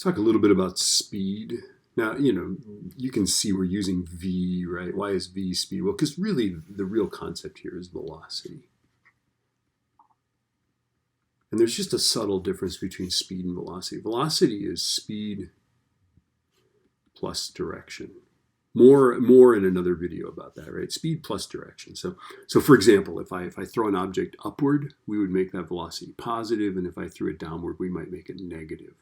Let's talk a little bit about speed. Now, you can see we're using v, right? Why is v speed? Well, because really the real concept here is velocity. And there's just a subtle difference between speed and velocity. Velocity is speed plus direction. More in another video about that, right? Speed plus direction. So for example, if I throw an object upward, we would make that velocity positive, and if I threw it downward, we might make it negative.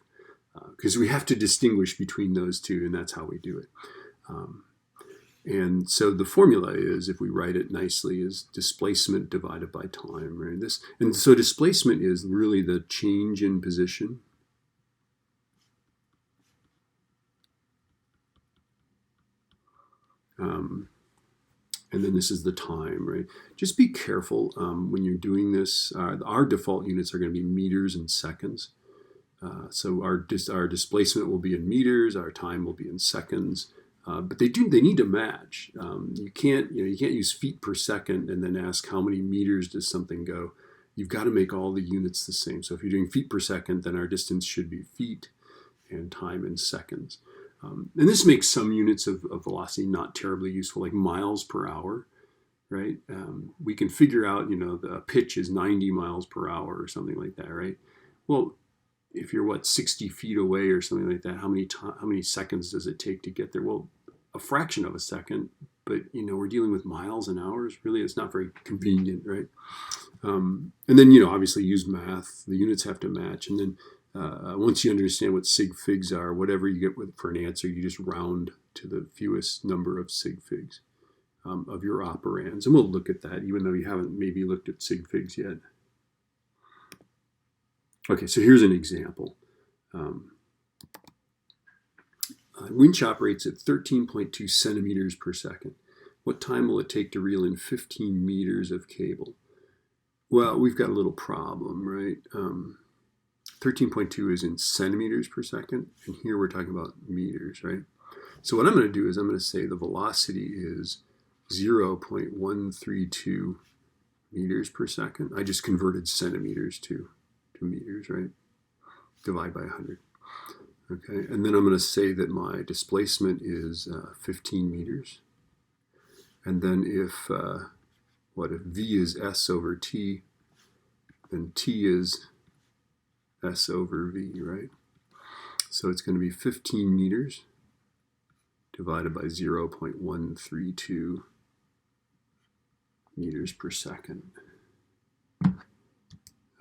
Because we have to distinguish between those two, and that's how we do it. And so the formula is, if we write it nicely, is displacement divided by time, right? And so displacement is really the change in position. And then this is the time, right? Just be careful when you're doing this. Our default units are going to be meters and seconds. So our displacement will be in meters, our time will be in seconds, but they need to match. You can't use feet per second and then ask how many meters does something go. You've got to make all the units the same. So if you're doing feet per second, then our distance should be feet and time in seconds. And this makes some units of velocity not terribly useful, like miles per hour, right? We can figure out, the pitch is 90 miles per hour or something like that, right? Well, if you're 60 feet away or something like that, how many seconds does it take to get there? Well, a fraction of a second, but we're dealing with miles and hours. Really, it's not very convenient, right? And then obviously use math. The units have to match, and then once you understand what sig figs are, whatever you get for an answer, you just round to the fewest number of sig figs of your operands, and we'll look at that, even though you haven't maybe looked at sig figs yet. Okay, so here's an example. A winch operates at 13.2 centimeters per second. What time will it take to reel in 15 meters of cable? Well, we've got a little problem, right? 13.2 is in centimeters per second, and here we're talking about meters, right? So what I'm going to do is I'm going to say the velocity is 0.132 meters per second. I just converted centimeters to meters, right? Divide by 100. Okay, and then I'm going to say that my displacement is 15 meters. And then if v is s over t, then t is s over v, right? So it's going to be 15 meters divided by 0.132 meters per second.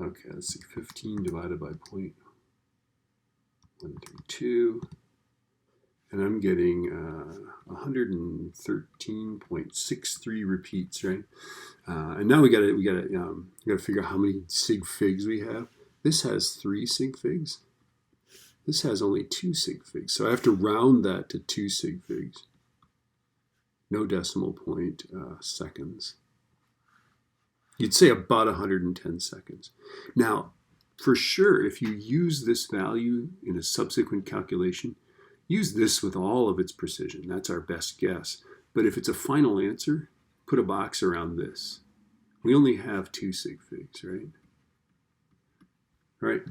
Okay, let's see, 15 divided by 0.132, and I'm getting 113.63 repeats, right? And now we gotta figure out how many sig figs we have. This has 3 sig figs. This has only 2 sig figs, so I have to round that to 2 sig figs. No decimal point seconds. You'd say about 110 seconds. Now, for sure, if you use this value in a subsequent calculation, use this with all of its precision. That's our best guess. But if it's a final answer, put a box around this. We only have 2 sig figs, right? All right.